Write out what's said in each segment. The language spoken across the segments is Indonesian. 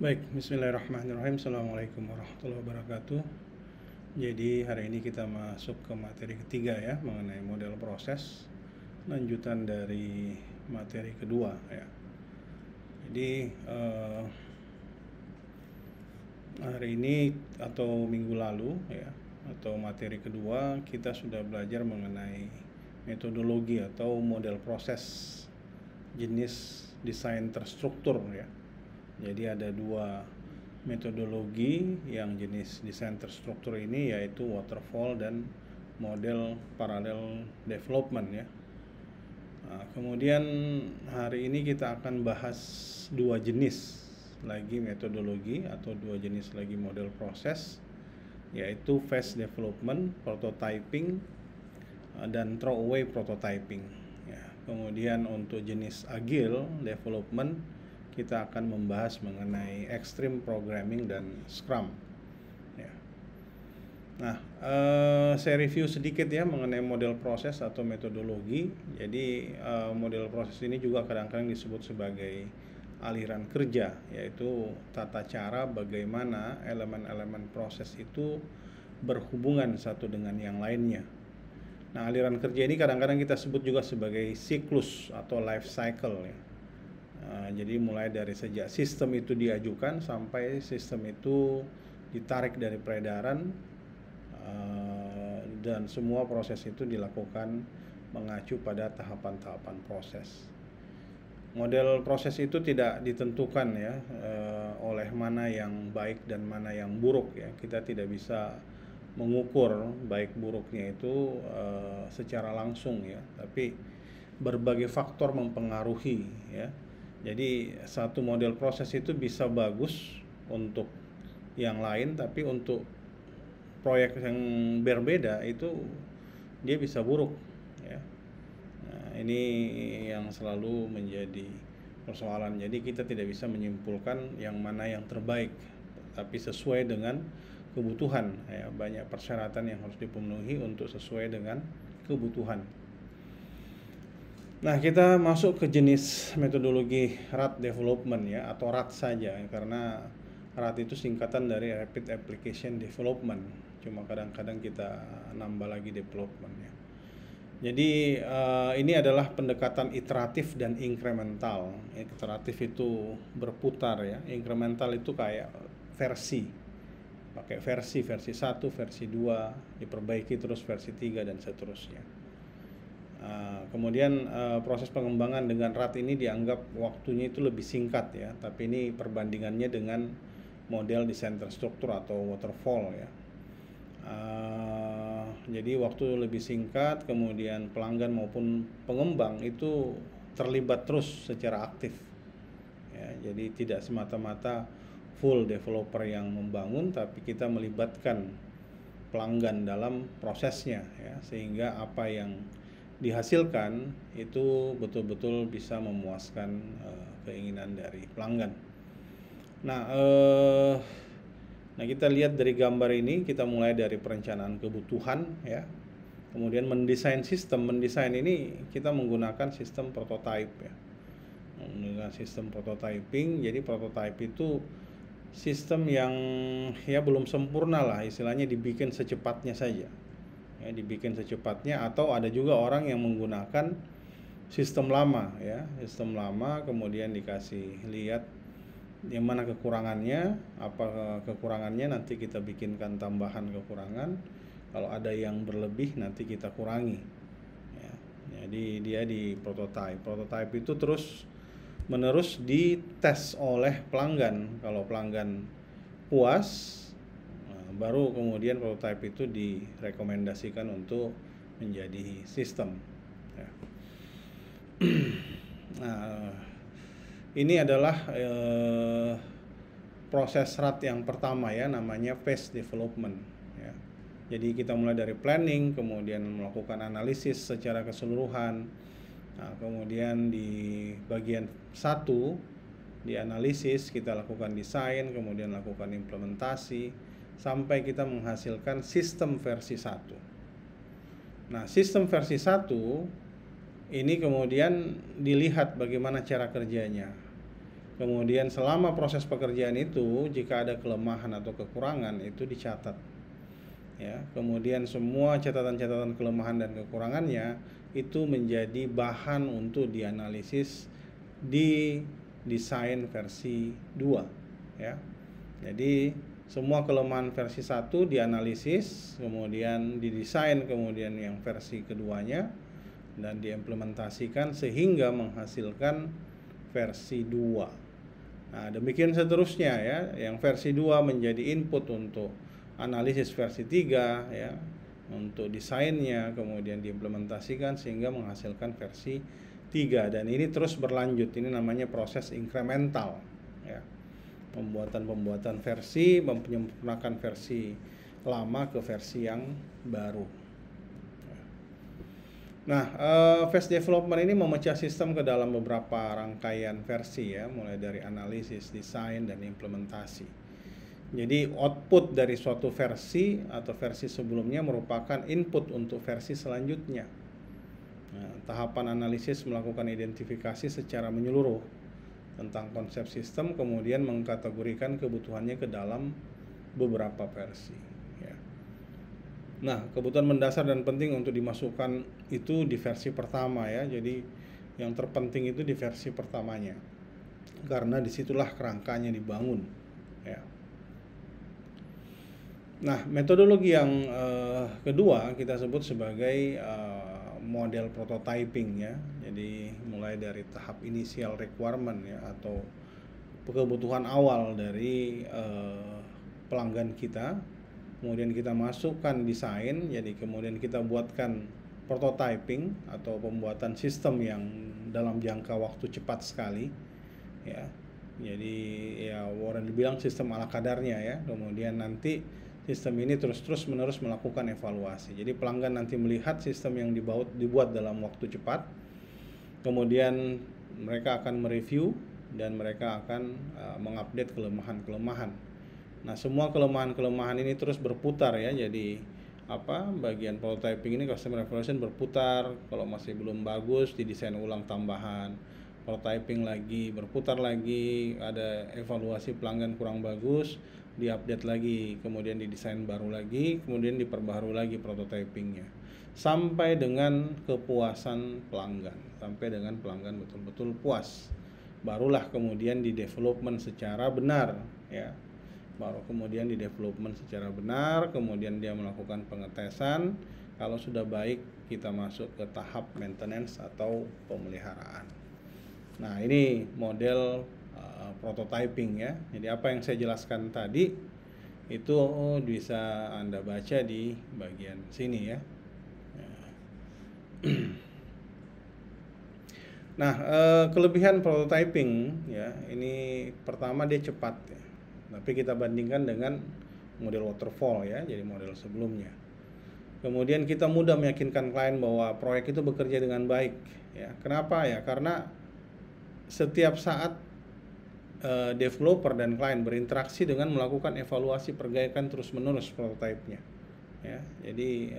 Baik, bismillahirrahmanirrahim. Assalamualaikum warahmatullahi wabarakatuh. Jadi hari ini kita masuk ke materi ketiga ya, mengenai model proses, lanjutan dari materi kedua ya. Jadi hari ini atau minggu lalu ya, atau materi kedua, kita sudah belajar mengenai metodologi atau model proses jenis desain terstruktur ya. Jadi ada dua metodologi yang jenis desain terstruktur ini, yaitu waterfall dan model parallel development ya. Nah, kemudian hari ini kita akan bahas dua jenis lagi metodologi atau dua jenis lagi model proses, yaitu phase development, prototyping, dan throwaway prototyping ya. Kemudian untuk jenis agile development, kita akan membahas mengenai extreme programming dan scrum ya. Nah, saya review sedikit ya mengenai model proses atau metodologi. Jadi model proses ini juga kadang-kadang disebut sebagai aliran kerja, yaitu tata cara bagaimana elemen-elemen proses itu berhubungan satu dengan yang lainnya. Nah, aliran kerja ini kadang-kadang kita sebut juga sebagai siklus atau life cycle ya. Jadi mulai dari sejak sistem itu diajukan sampai sistem itu ditarik dari peredaran, dan semua proses itu dilakukan mengacu pada tahapan-tahapan proses. Model proses itu tidak ditentukan ya oleh mana yang baik dan mana yang buruk ya. Kita tidak bisa mengukur baik buruknya itu secara langsung ya, tapi berbagai faktor mempengaruhi ya. Jadi satu model proses itu bisa bagus untuk yang lain, tapi untuk proyek yang berbeda itu dia bisa buruk ya. Nah, ini yang selalu menjadi persoalan. Jadi kita tidak bisa menyimpulkan yang mana yang terbaik, tapi sesuai dengan kebutuhan ya. Banyak persyaratan yang harus dipenuhi untuk sesuai dengan kebutuhan. Nah, kita masuk ke jenis metodologi RAD development ya, atau RAD saja ya, karena RAD itu singkatan dari Rapid Application Development. Cuma kadang-kadang kita nambah lagi development ya. Jadi ini adalah pendekatan iteratif dan incremental. Iteratif itu berputar ya, incremental itu kayak versi. Pakai versi 1, versi 2, diperbaiki terus versi 3 dan seterusnya. Kemudian proses pengembangan dengan RAD ini dianggap waktunya itu lebih singkat ya, tapi ini perbandingannya dengan model desain terstruktur atau waterfall ya. Jadi waktu lebih singkat, kemudian pelanggan maupun pengembang itu terlibat terus secara aktif ya. Jadi tidak semata-mata full developer yang membangun, tapi kita melibatkan pelanggan dalam prosesnya ya, sehingga apa yang dihasilkan itu betul-betul bisa memuaskan keinginan dari pelanggan. Nah, kita lihat dari gambar ini, kita mulai dari perencanaan kebutuhan ya, kemudian mendesain sistem. Mendesain ini kita menggunakan sistem prototype ya, menggunakan sistem prototyping. Jadi prototype itu sistem yang ya belum sempurna lah, istilahnya dibikin secepatnya saja. Ya, dibikin secepatnya, atau ada juga orang yang menggunakan sistem lama ya, sistem lama kemudian dikasih lihat yang mana kekurangannya, apa kekurangannya, nanti kita bikinkan tambahan kekurangan, kalau ada yang berlebih nanti kita kurangi ya. Jadi dia di prototype itu terus menerus dites oleh pelanggan. Kalau pelanggan puas, baru kemudian prototype itu direkomendasikan untuk menjadi sistem ya. Nah, ini adalah proses RAD yang pertama ya, namanya phase development ya. Jadi kita mulai dari planning, kemudian melakukan analisis secara keseluruhan. Nah, kemudian di bagian 1 di analisis kita lakukan desain, kemudian lakukan implementasi sampai kita menghasilkan sistem versi 1. Nah, sistem versi 1 ini kemudian dilihat bagaimana cara kerjanya. Kemudian selama proses pekerjaan itu jika ada kelemahan atau kekurangan itu dicatat. Ya, kemudian semua catatan-catatan kelemahan dan kekurangannya itu menjadi bahan untuk dianalisis di desain versi 2 ya. Jadi semua kelemahan versi 1 dianalisis, kemudian didesain kemudian yang versi keduanya dan diimplementasikan sehingga menghasilkan versi 2. Nah, demikian seterusnya ya. Yang versi 2 menjadi input untuk analisis versi 3 ya, untuk desainnya kemudian diimplementasikan sehingga menghasilkan versi 3 dan ini terus berlanjut. Ini namanya proses incremental ya. Pembuatan versi, menyempurnakan versi lama ke versi yang baru. Nah, phase development ini memecah sistem ke dalam beberapa rangkaian versi ya, mulai dari analisis, desain, dan implementasi. Jadi output dari suatu versi atau versi sebelumnya merupakan input untuk versi selanjutnya. Nah, tahapan analisis melakukan identifikasi secara menyeluruh tentang konsep sistem, kemudian mengkategorikan kebutuhannya ke dalam beberapa versi. Ya. Nah, kebutuhan mendasar dan penting untuk dimasukkan itu di versi pertama ya. Jadi yang terpenting itu di versi pertamanya, karena disitulah kerangkanya dibangun. Ya. Nah, metodologi yang kedua kita sebut sebagai model prototyping ya. Jadi mulai dari tahap initial requirement ya, atau kebutuhan awal dari pelanggan kita, kemudian kita masukkan desain, jadi kemudian kita buatkan prototyping atau pembuatan sistem yang dalam jangka waktu cepat sekali ya. Jadi ya Warren bilang sistem ala kadarnya ya. Kemudian nanti sistem ini terus menerus melakukan evaluasi. Jadi pelanggan nanti melihat sistem yang dibuat dalam waktu cepat, kemudian mereka akan mereview dan mereka akan mengupdate kelemahan-kelemahan. Nah, semua kelemahan-kelemahan ini terus berputar ya. Jadi bagian prototyping ini customer evaluation berputar. Kalau masih belum bagus, didesain ulang tambahan. Prototyping lagi, berputar lagi, ada evaluasi pelanggan kurang bagus, diupdate lagi, kemudian didesain baru lagi, kemudian diperbaharui lagi prototypingnya. Sampai dengan kepuasan pelanggan, sampai dengan pelanggan betul-betul puas. Barulah kemudian di development secara benar ya. Baru kemudian di development secara benar, kemudian dia melakukan pengetesan. Kalau sudah baik, kita masuk ke tahap maintenance atau pemeliharaan. Nah, ini model prototyping ya. Jadi apa yang saya jelaskan tadi itu bisa Anda baca di bagian sini ya. Nah, kelebihan prototyping ya, ini pertama dia cepat ya. Tapi kita bandingkan dengan model waterfall ya, jadi model sebelumnya. Kemudian kita mudah meyakinkan klien bahwa proyek itu bekerja dengan baik ya. Kenapa ya? Karena setiap saat developer dan klien berinteraksi dengan melakukan evaluasi perbaikan terus-menerus prototipenya ya. Jadi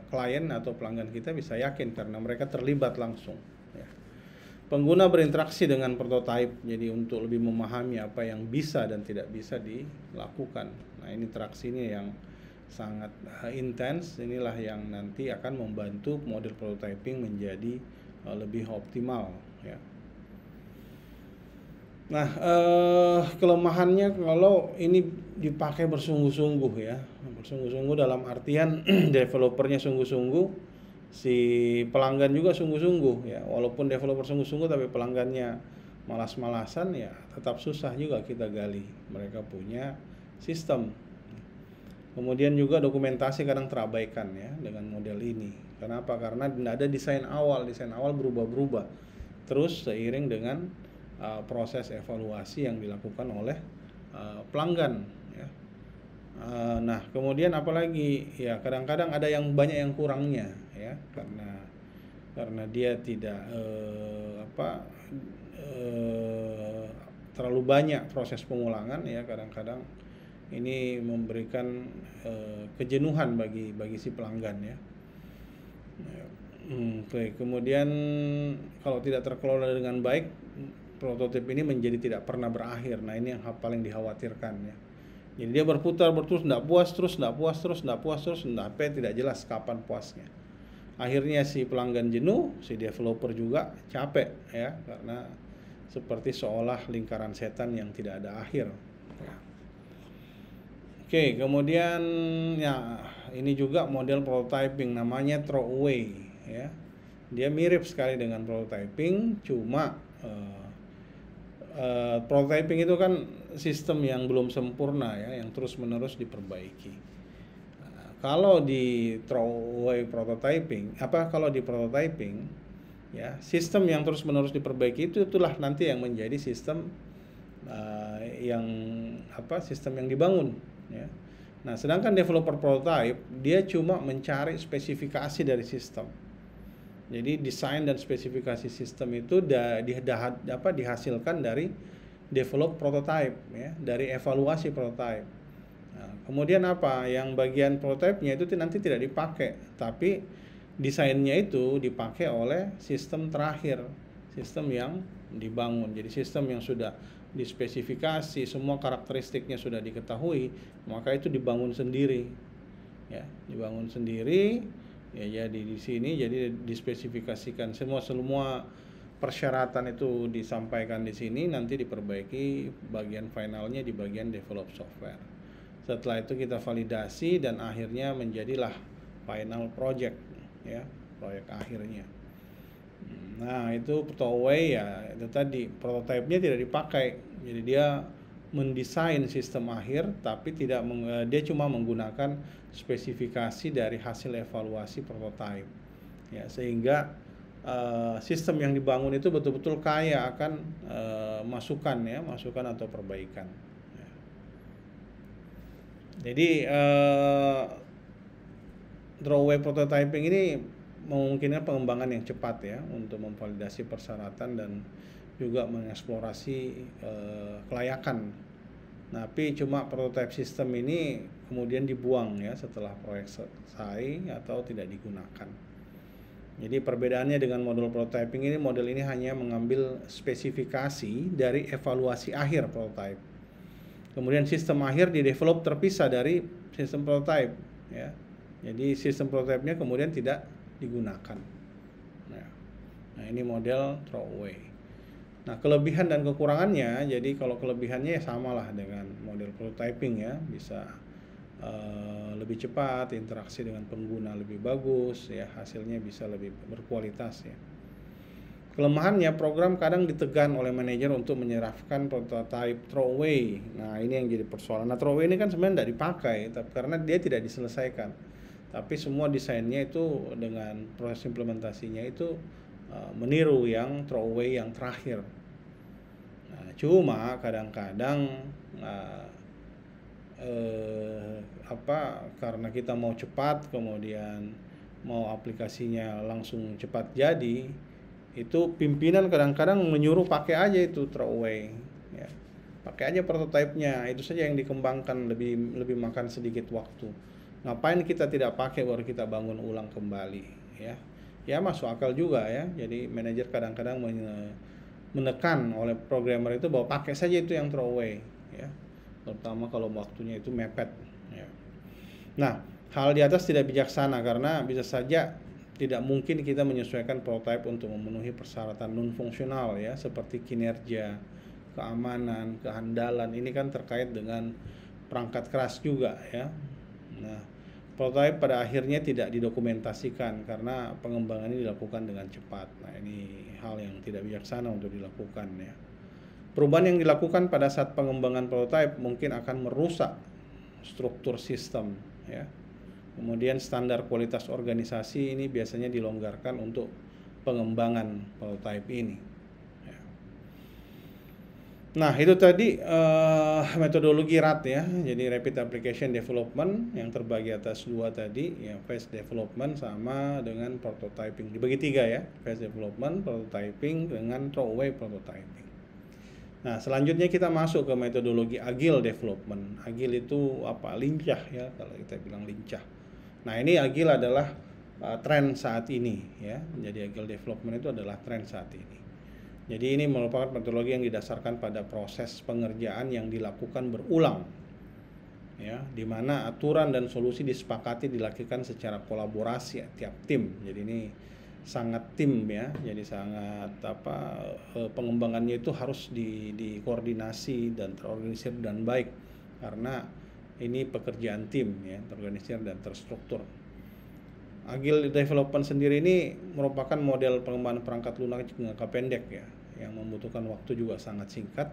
klien atau pelanggan kita bisa yakin karena mereka terlibat langsung ya. Pengguna berinteraksi dengan prototipe, jadi untuk lebih memahami apa yang bisa dan tidak bisa dilakukan. Nah, ini interaksi ini yang sangat intens. Inilah yang nanti akan membantu model prototyping menjadi lebih optimal ya. Nah, kelemahannya kalau ini dipakai bersungguh-sungguh ya. Bersungguh-sungguh dalam artian developernya sungguh-sungguh, si pelanggan juga sungguh-sungguh ya. Walaupun developer sungguh-sungguh tapi pelanggannya malas-malasan ya, tetap susah juga kita gali. Mereka punya sistem. Kemudian juga dokumentasi kadang terabaikan ya dengan model ini. Kenapa? Karena tidak ada desain awal berubah-berubah terus seiring dengan proses evaluasi yang dilakukan oleh pelanggan ya. Nah, kemudian apalagi ya, kadang-kadang ada yang banyak yang kurangnya ya, karena dia tidak terlalu banyak proses pengulangan ya. Kadang-kadang ini memberikan kejenuhan bagi si pelanggan ya. Oke, kemudian kalau tidak terkelola dengan baik, prototip ini menjadi tidak pernah berakhir. Nah, ini yang paling dikhawatirkan ya. Jadi dia berputar terus, tidak puas terus, tidak puas terus, tidak puas terus, sampai tidak jelas kapan puasnya. Akhirnya si pelanggan jenuh, si developer juga capek ya, karena seperti seolah lingkaran setan yang tidak ada akhir. Ya. Oke, kemudian ya ini juga model prototyping namanya throwaway ya. Dia mirip sekali dengan prototyping, cuma prototyping itu kan sistem yang belum sempurna ya, yang terus-menerus diperbaiki. Kalau di throwaway prototyping, kalau di prototyping ya, sistem yang terus-menerus diperbaiki itulah nanti yang menjadi sistem sistem yang dibangun ya. Nah, sedangkan developer prototype dia cuma mencari spesifikasi dari sistem. Jadi desain dan spesifikasi sistem itu dihasilkan dari develop prototype ya, dari evaluasi prototype. Nah, kemudian yang bagian prototype-nya itu nanti tidak dipakai, tapi desainnya itu dipakai oleh sistem terakhir, sistem yang dibangun. Jadi sistem yang sudah dispesifikasi, semua karakteristiknya sudah diketahui, maka itu dibangun sendiri ya, dibangun sendiri ya. Jadi di sini jadi dispesifikasikan semua persyaratan itu disampaikan di sini, nanti diperbaiki bagian finalnya di bagian develop software. Setelah itu kita validasi dan akhirnya menjadilah final project ya, proyek akhirnya. Nah, itu throwaway ya, itu tadi prototipe-nya tidak dipakai. Jadi dia mendesain sistem akhir, tapi dia cuma menggunakan spesifikasi dari hasil evaluasi prototipe ya, sehingga sistem yang dibangun itu betul-betul kaya akan masukan atau perbaikan ya. Jadi throwaway prototyping ini memungkinkan pengembangan yang cepat ya, untuk memvalidasi persyaratan dan juga mengeksplorasi kelayakan. Tapi cuma prototype sistem ini kemudian dibuang ya setelah proyek selesai atau tidak digunakan. Jadi perbedaannya dengan model prototyping ini, model ini hanya mengambil spesifikasi dari evaluasi akhir prototype. Kemudian sistem akhir didevelop terpisah dari sistem prototype ya. Jadi sistem prototype-nya kemudian tidak digunakan. Nah, ini model throwaway. Nah, kelebihan dan kekurangannya, jadi kalau kelebihannya ya samalah dengan model prototyping ya, bisa lebih cepat, interaksi dengan pengguna lebih bagus ya, hasilnya bisa lebih berkualitas ya. Kelemahannya, program kadang ditekan oleh manajer untuk menyerahkan prototype throwaway. Nah, ini yang jadi persoalan. Nah, throwaway ini kan sebenarnya tidak dipakai, karena dia tidak diselesaikan. Tapi semua desainnya itu dengan proses implementasinya itu meniru yang throwaway yang terakhir. Nah, cuma kadang-kadang karena kita mau cepat, kemudian mau aplikasinya langsung cepat jadi, itu pimpinan kadang-kadang menyuruh pakai aja itu throwaway ya. Pakai aja prototype-nya, itu saja yang dikembangkan, lebih makan sedikit waktu. Ngapain kita tidak pakai baru kita bangun ulang kembali ya. Ya masuk akal juga ya. Jadi manajer kadang-kadang menekan oleh programmer itu bahwa pakai saja itu yang throwaway ya. Terutama kalau waktunya itu mepet ya. Nah, hal di atas tidak bijaksana karena bisa saja tidak mungkin kita menyesuaikan prototype untuk memenuhi persyaratan non fungsional ya, seperti kinerja, keamanan, kehandalan. Ini kan terkait dengan perangkat keras juga ya. Nah, prototype pada akhirnya tidak didokumentasikan karena pengembangan ini dilakukan dengan cepat. Nah, ini hal yang tidak bijaksana untuk dilakukan ya. Perubahan yang dilakukan pada saat pengembangan prototype mungkin akan merusak struktur sistem ya. Kemudian standar kualitas organisasi ini biasanya dilonggarkan untuk pengembangan prototype ini ya. Nah, itu tadi metodologi RAD ya. Jadi Rapid Application Development yang terbagi atas dua tadi ya, phase development sama dengan prototyping. Dibagi tiga ya, phase development, prototyping dengan throwaway prototyping. Nah, selanjutnya kita masuk ke metodologi Agile Development. Agile itu apa? Lincah ya, kalau kita bilang lincah. Nah, ini Agile adalah tren saat ini ya. Jadi Agile Development itu adalah tren saat ini. Jadi ini merupakan metodologi yang didasarkan pada proses pengerjaan yang dilakukan berulang, ya, di mana aturan dan solusi disepakati dilakukan secara kolaborasi ya, tiap tim. Jadi ini sangat tim ya, jadi sangat pengembangannya itu harus dikoordinasi dan terorganisir dan baik, karena ini pekerjaan tim ya, terorganisir dan terstruktur. Agile Development sendiri ini merupakan model pengembangan perangkat lunak jangka pendek ya, yang membutuhkan waktu juga sangat singkat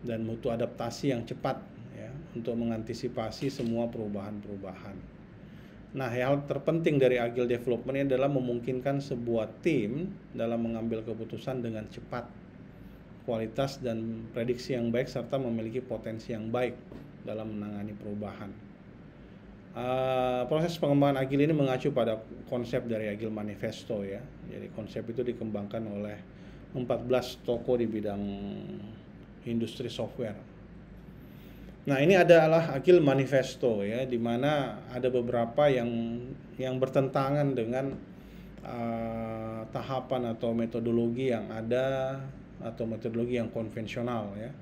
dan butuh adaptasi yang cepat ya, untuk mengantisipasi semua perubahan-perubahan. Nah, hal terpenting dari Agile Development ini adalah memungkinkan sebuah tim dalam mengambil keputusan dengan cepat, kualitas dan prediksi yang baik, serta memiliki potensi yang baik dalam menangani perubahan. Proses pengembangan Agile ini mengacu pada konsep dari Agile Manifesto ya. Jadi konsep itu dikembangkan oleh 14 toko di bidang industri software. Nah, ini adalah Agile Manifesto ya, di mana ada beberapa yang bertentangan dengan tahapan atau metodologi yang ada atau metodologi yang konvensional ya.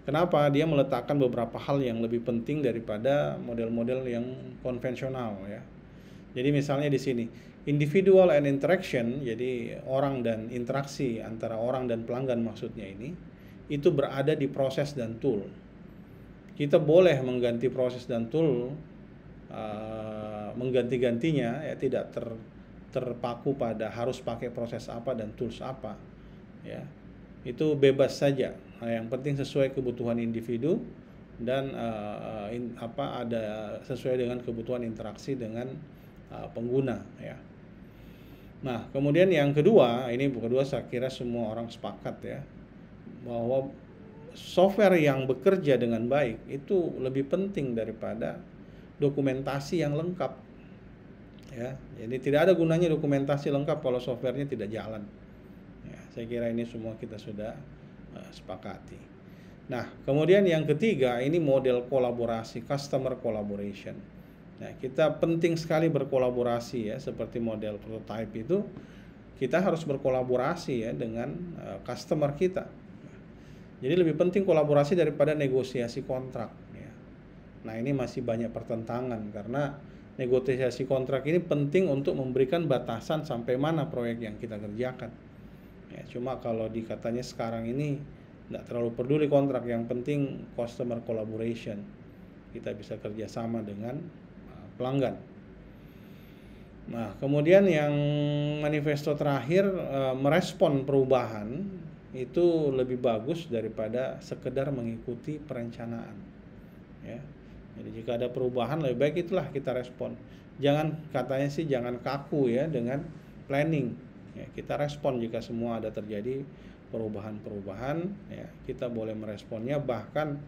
Kenapa? Dia meletakkan beberapa hal yang lebih penting daripada model-model yang konvensional ya. Jadi misalnya di sini, individual and interaction, jadi orang dan interaksi antara orang dan pelanggan maksudnya ini, itu berada di proses dan tool. Kita boleh mengganti proses dan tool, mengganti-gantinya ya, tidak terpaku pada harus pakai proses apa dan tools apa ya. Itu bebas saja. Nah, yang penting sesuai kebutuhan individu dan ada sesuai dengan kebutuhan interaksi dengan pengguna ya. Nah, kemudian yang kedua, saya kira semua orang sepakat ya, bahwa software yang bekerja dengan baik itu lebih penting daripada dokumentasi yang lengkap ya. Jadi tidak ada gunanya dokumentasi lengkap kalau softwarenya tidak jalan. Saya kira ini semua kita sudah sepakati. Nah, kemudian yang ketiga, ini model kolaborasi, customer collaboration. Nah, kita penting sekali berkolaborasi ya, seperti model prototype itu, kita harus berkolaborasi ya dengan customer kita. Jadi lebih penting kolaborasi daripada negosiasi kontrak ya. Nah, ini masih banyak pertentangan karena negosiasi kontrak ini penting untuk memberikan batasan sampai mana proyek yang kita kerjakan. Ya, cuma kalau dikatanya sekarang ini tidak terlalu peduli kontrak, yang penting customer collaboration, kita bisa kerjasama dengan pelanggan. Nah, kemudian yang manifesto terakhir, merespon perubahan itu lebih bagus daripada sekedar mengikuti perencanaan ya. Jadi jika ada perubahan, lebih baik itulah kita respon. Katanya sih jangan kaku ya dengan planning. Ya, kita respon jika semua ada terjadi perubahan-perubahan ya, kita boleh meresponnya, bahkan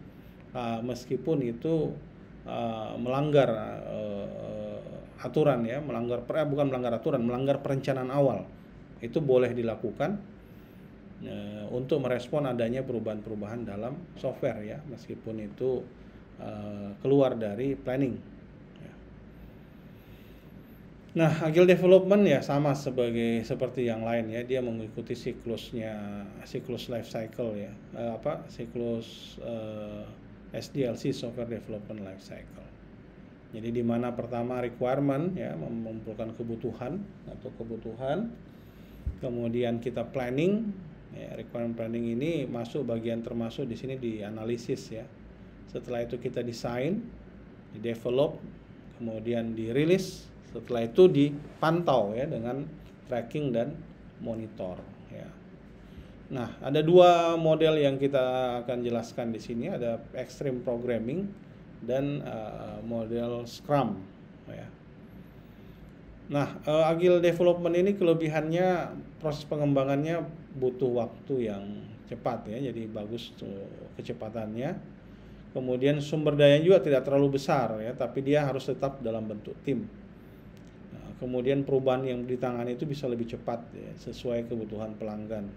meskipun itu melanggar aturan ya, melanggar perencanaan awal, itu boleh dilakukan untuk merespon adanya perubahan-perubahan dalam software ya, meskipun itu keluar dari planning. Nah, Agile Development ya sama seperti yang lain ya, dia mengikuti siklus life cycle ya, siklus SDLC, Software Development Life Cycle. Jadi di mana pertama requirement ya, mengumpulkan kebutuhan, kemudian kita planning ya, requirement planning ini termasuk di sini di analisis ya. Setelah itu kita desain, di develop, kemudian dirilis. Setelah itu dipantau ya dengan tracking dan monitor ya. Nah, ada dua model yang kita akan jelaskan di sini, ada Extreme Programming dan model Scrum ya. Nah, Agile Development ini kelebihannya proses pengembangannya butuh waktu yang cepat ya, jadi bagus kecepatannya. Kemudian sumber daya juga tidak terlalu besar ya, tapi dia harus tetap dalam bentuk tim. Kemudian perubahan yang ditangani itu bisa lebih cepat ya, sesuai kebutuhan pelanggan.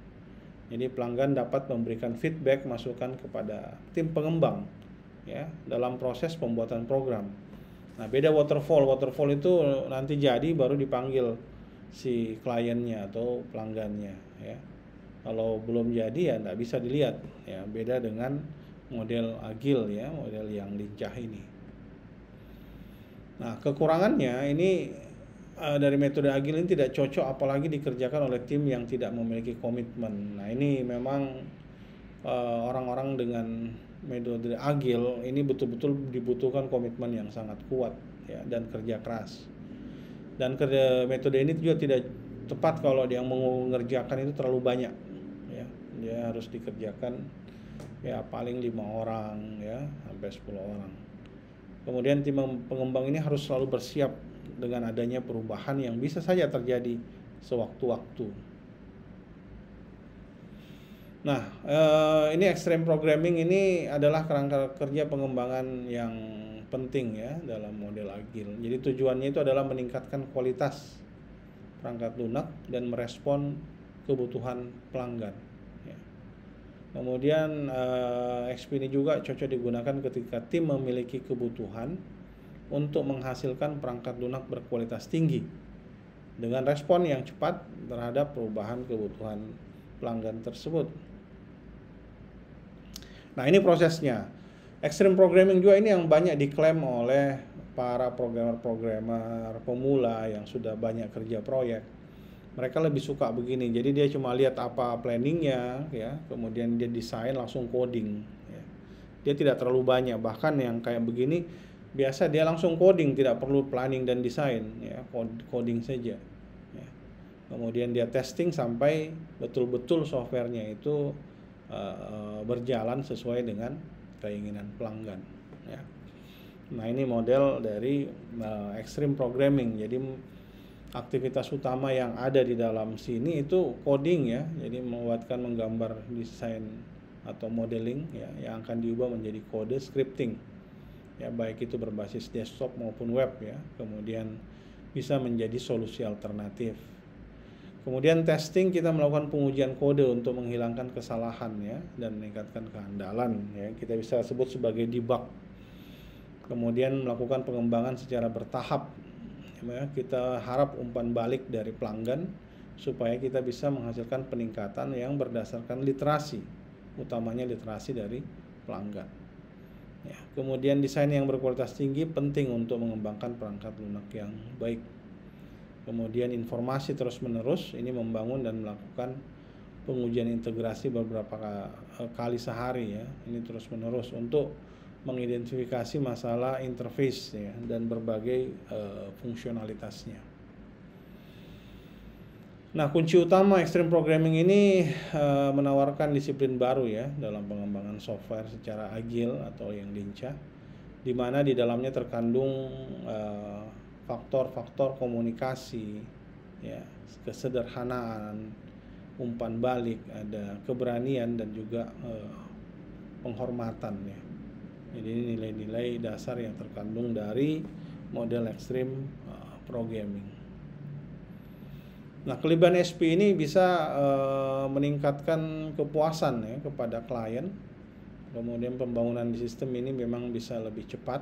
Jadi pelanggan dapat memberikan feedback, masukan kepada tim pengembang ya dalam proses pembuatan program. Nah, beda waterfall itu nanti jadi baru dipanggil si kliennya atau pelanggannya ya. Kalau belum jadi ya nggak bisa dilihat ya, beda dengan model agile ya, model yang lincah ini. Nah, kekurangannya ini dari metode agile ini tidak cocok apalagi dikerjakan oleh tim yang tidak memiliki komitmen. Nah, ini memang orang-orang dengan metode agile ini betul-betul dibutuhkan komitmen yang sangat kuat ya, dan kerja keras. Dan metode ini juga tidak tepat kalau dia mengerjakan itu terlalu banyak ya. Dia harus dikerjakan ya paling 5 orang ya sampai 10 orang. Kemudian tim pengembang ini harus selalu bersiap dengan adanya perubahan yang bisa saja terjadi sewaktu-waktu. Nah, ini extreme programming ini adalah kerangka kerja pengembangan yang penting ya dalam model agile. Jadi tujuannya itu adalah meningkatkan kualitas perangkat lunak dan merespon kebutuhan pelanggan. Ya. Kemudian XP ini juga cocok digunakan ketika tim memiliki kebutuhan untuk menghasilkan perangkat lunak berkualitas tinggi dengan respon yang cepat terhadap perubahan kebutuhan pelanggan tersebut. Nah, ini prosesnya. Extreme programming juga ini yang banyak diklaim oleh para programmer pemula yang sudah banyak kerja proyek. Mereka lebih suka begini. Jadi dia cuma lihat apa planningnya, ya, kemudian dia desain langsung coding. Ya. Dia tidak terlalu banyak. Bahkan yang kayak begini biasa dia langsung coding, tidak perlu planning dan desain, ya, coding saja. Ya. Kemudian dia testing sampai betul-betul softwarenya itu berjalan sesuai dengan keinginan pelanggan ya. Nah, ini model dari extreme programming. Jadi aktivitas utama yang ada di dalam sini itu coding ya. Jadi membuatkan menggambar desain atau modeling ya yang akan diubah menjadi kode scripting. Ya, baik itu berbasis desktop maupun web ya. Kemudian bisa menjadi solusi alternatif. Kemudian testing, kita melakukan pengujian kode untuk menghilangkan kesalahan ya dan meningkatkan keandalan ya. Kita bisa sebut sebagai debug. Kemudian melakukan pengembangan secara bertahap. Ya, kita harap umpan balik dari pelanggan supaya kita bisa menghasilkan peningkatan yang berdasarkan literasi, utamanya literasi dari pelanggan. Ya, kemudian desain yang berkualitas tinggi penting untuk mengembangkan perangkat lunak yang baik. Kemudian informasi terus-menerus, ini membangun dan melakukan pengujian integrasi beberapa kali sehari ya. Ini terus-menerus untuk mengidentifikasi masalah interface ya, dan berbagai fungsionalitasnya. Nah, kunci utama extreme programming ini menawarkan disiplin baru ya dalam pengembangan software secara agile atau yang lincah, di mana di dalamnya terkandung faktor-faktor komunikasi, ya, kesederhanaan, umpan balik, ada keberanian dan juga penghormatan ya. Jadi ini nilai-nilai dasar yang terkandung dari model extreme programming. Nah, kelebihan SP ini bisa meningkatkan kepuasan ya kepada klien. Kemudian pembangunan di sistem ini memang bisa lebih cepat.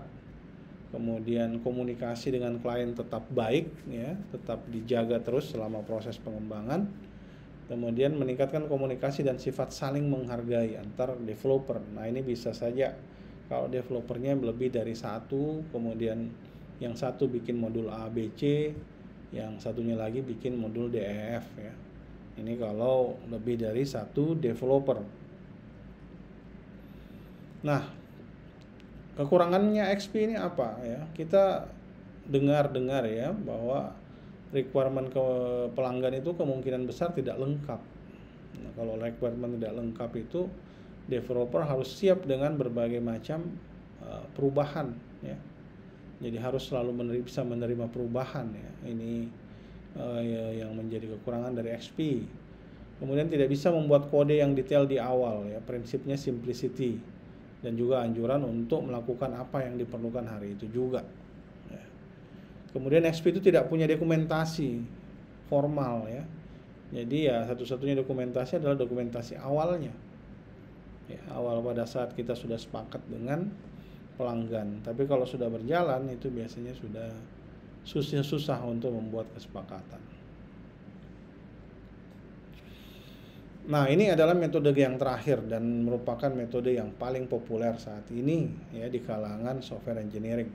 Kemudian komunikasi dengan klien tetap baik ya, tetap dijaga terus selama proses pengembangan. Kemudian meningkatkan komunikasi dan sifat saling menghargai antar developer. Nah, ini bisa saja kalau developernya lebih dari satu, kemudian yang satu bikin modul A, B, C, yang satunya lagi bikin modul D, E, F ya. Ini kalau lebih dari satu developer. Nah, kekurangannya XP ini apa ya? Kita dengar ya bahwa requirement ke pelanggan itu kemungkinan besar tidak lengkap. Nah, kalau requirement tidak lengkap itu developer harus siap dengan berbagai macam perubahan ya. Jadi harus selalu bisa menerima perubahan ya. Ini yang menjadi kekurangan dari XP. Kemudian tidak bisa membuat kode yang detail di awal ya. Prinsipnya simplicity dan juga anjuran untuk melakukan apa yang diperlukan hari itu juga. Ya. Kemudian XP itu tidak punya dokumentasi formal ya. Jadi ya satu-satunya dokumentasi adalah dokumentasi awalnya. Ya, awal pada saat kita sudah sepakat dengan pelanggan. Tapi kalau sudah berjalan itu biasanya sudah susah untuk membuat kesepakatan. Nah, ini adalah metode yang terakhir dan merupakan metode yang paling populer saat ini ya di kalangan software engineering.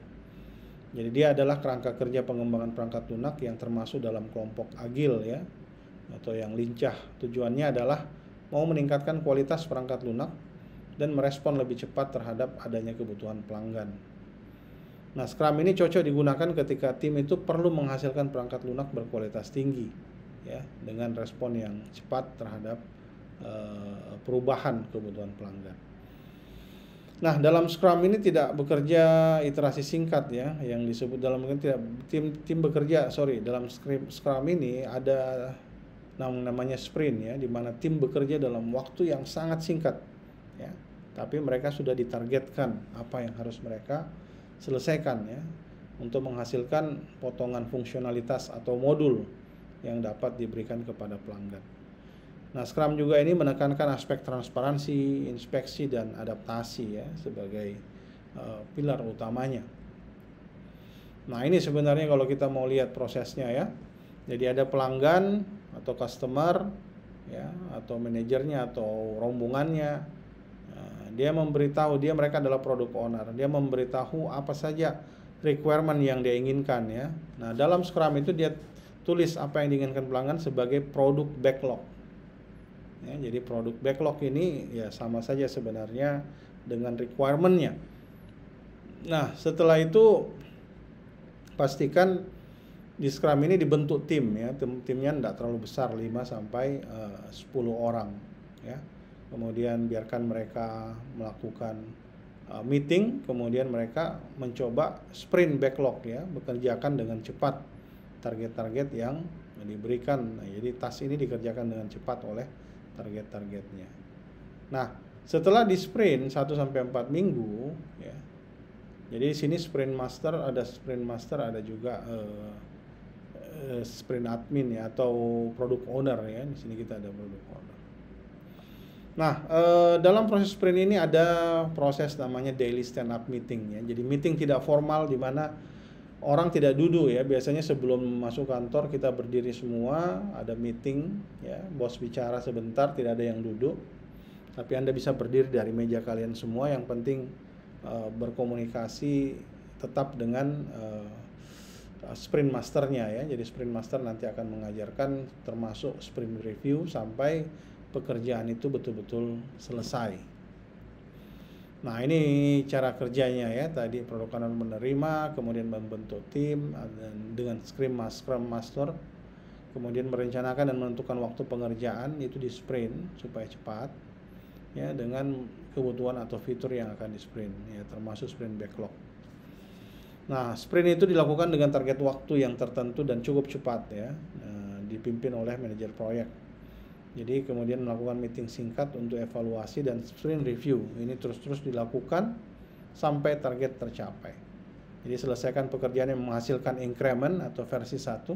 Jadi dia adalah kerangka kerja pengembangan perangkat lunak yang termasuk dalam kelompok agil ya, atau yang lincah. Tujuannya adalah mau meningkatkan kualitas perangkat lunak dan merespon lebih cepat terhadap adanya kebutuhan pelanggan. Nah, Scrum ini cocok digunakan ketika tim itu perlu menghasilkan perangkat lunak berkualitas tinggi ya, dengan respon yang cepat terhadap perubahan kebutuhan pelanggan. Nah, dalam Scrum ini tidak bekerja iterasi singkat ya, yang disebut dalam tidak tim bekerja dalam Scrum ini ada namanya sprint ya, di mana tim bekerja dalam waktu yang sangat singkat ya, tapi mereka sudah ditargetkan apa yang harus mereka selesaikan ya, untuk menghasilkan potongan fungsionalitas atau modul yang dapat diberikan kepada pelanggan. Nah, Scrum juga ini menekankan aspek transparansi, inspeksi, dan adaptasi ya sebagai pilar utamanya. Nah, ini sebenarnya kalau kita mau lihat prosesnya ya. Jadi ada pelanggan atau customer ya, atau manajernya atau rombongannya. Dia memberitahu, mereka adalah product owner. Dia memberitahu apa saja requirement yang dia inginkan ya. Nah, dalam Scrum itu dia tulis apa yang diinginkan pelanggan sebagai product backlog. Ya, jadi produk backlog ini ya sama saja sebenarnya dengan requirement-nya. Nah, setelah itu pastikan di Scrum ini dibentuk tim ya. Timnya tidak terlalu besar, 5 sampai 10 orang ya. Kemudian biarkan mereka melakukan meeting, kemudian mereka mencoba sprint backlog ya, bekerjakan dengan cepat target-target yang diberikan. Nah, jadi task ini dikerjakan dengan cepat oleh target-targetnya. Nah, setelah di sprint 1 sampai 4 minggu ya. Jadi di sini sprint master, ada juga sprint admin ya, atau product owner ya. Di sini kita ada product owner. Nah, dalam proses sprint ini ada proses namanya daily stand up meeting ya. Jadi meeting tidak formal di mana orang tidak duduk ya. Biasanya sebelum masuk kantor kita berdiri semua, ada meeting ya, bos bicara sebentar, tidak ada yang duduk. Tapi Anda bisa berdiri dari meja kalian semua, yang penting berkomunikasi tetap dengan sprint masternya ya. Jadi sprint master nanti akan mengajarkan termasuk sprint review sampai pekerjaan itu betul-betul selesai. Nah, ini cara kerjanya ya. Tadi product owner menerima, kemudian membentuk tim dengan Scrum Master, kemudian merencanakan dan menentukan waktu pengerjaan itu di sprint supaya cepat ya, dengan kebutuhan atau fitur yang akan di sprint ya, termasuk sprint backlog. Nah, sprint itu dilakukan dengan target waktu yang tertentu dan cukup cepat ya, dipimpin oleh manajer proyek. Jadi kemudian melakukan meeting singkat untuk evaluasi dan sprint review. Ini terus-terus dilakukan sampai target tercapai. Jadi selesaikan pekerjaan yang menghasilkan increment atau versi 1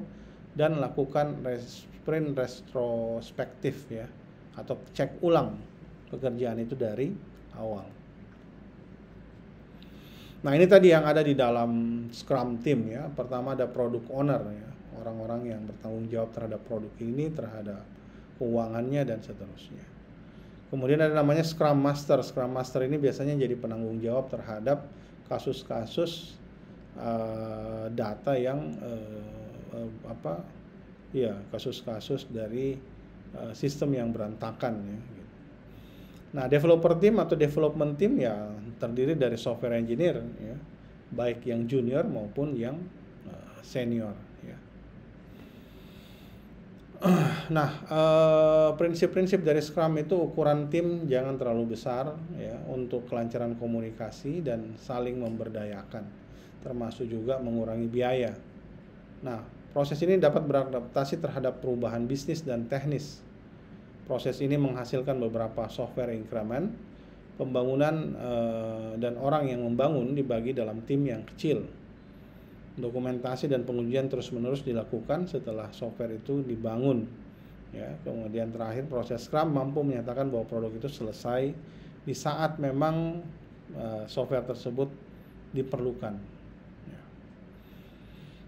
dan lakukan sprint retrospektif ya, atau cek ulang pekerjaan itu dari awal. Nah, ini tadi yang ada di dalam Scrum team ya. Pertama ada product owner ya, orang-orang yang bertanggung jawab terhadap produk ini, terhadap keuangannya dan seterusnya. Kemudian ada namanya Scrum Master. Scrum Master ini biasanya jadi penanggung jawab terhadap kasus-kasus data yang kasus-kasus dari sistem yang berantakan ya. Nah, developer team atau development team ya terdiri dari software engineer ya, baik yang junior maupun yang senior ya. Nah, prinsip-prinsip dari Scrum itu ukuran tim jangan terlalu besar ya, untuk kelancaran komunikasi dan saling memberdayakan, termasuk juga mengurangi biaya. Nah, proses ini dapat beradaptasi terhadap perubahan bisnis dan teknis. Proses ini menghasilkan beberapa software increment, pembangunan dan orang yang membangun dibagi dalam tim yang kecil. Dokumentasi dan pengujian terus-menerus dilakukan setelah software itu dibangun ya. Kemudian terakhir proses Scrum mampu menyatakan bahwa produk itu selesai di saat memang software tersebut diperlukan ya.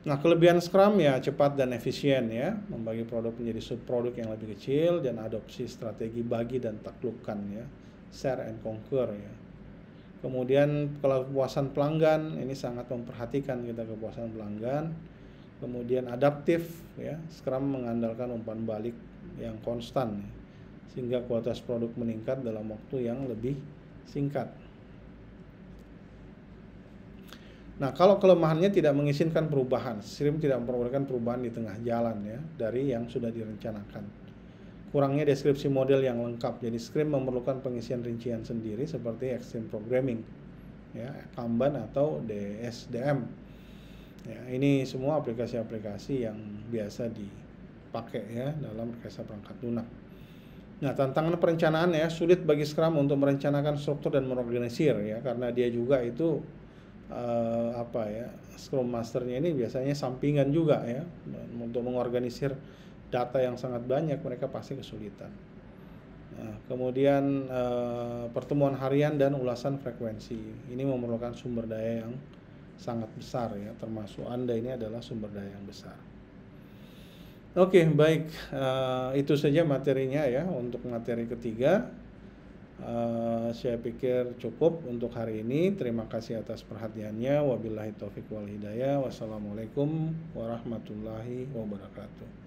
Nah, kelebihan Scrum ya cepat dan efisien ya, membagi produk menjadi subproduk yang lebih kecil dan adopsi strategi bagi dan taklukkan ya, share and conquer ya. Kemudian kepuasan pelanggan, ini sangat memperhatikan kita kepuasan pelanggan. Kemudian adaptif ya, Scrum mengandalkan umpan balik yang konstan ya, sehingga kualitas produk meningkat dalam waktu yang lebih singkat. Nah, kalau kelemahannya tidak mengizinkan perubahan, Scrum tidak memperbolehkan perubahan di tengah jalan ya dari yang sudah direncanakan. Kurangnya deskripsi model yang lengkap, jadi Scrum memerlukan pengisian rincian sendiri seperti Extreme Programming, ya, Kanban atau DSDM. Ya, ini semua aplikasi-aplikasi yang biasa dipakai ya dalam rekayasa perangkat lunak. Nah, tantangan perencanaan ya, sulit bagi Scrum untuk merencanakan struktur dan mengorganisir ya, karena dia juga itu Scrum Masternya ini biasanya sampingan juga ya, dan untuk mengorganisir data yang sangat banyak mereka pasti kesulitan. Nah, kemudian pertemuan harian dan ulasan frekuensi ini memerlukan sumber daya yang sangat besar ya, termasuk Anda ini adalah sumber daya yang besar. Oke, baik, itu saja materinya ya untuk materi ketiga. Saya pikir cukup untuk hari ini. Terima kasih atas perhatiannya. Wabillahi taufiq wal hidayah. Wassalamualaikum warahmatullahi wabarakatuh.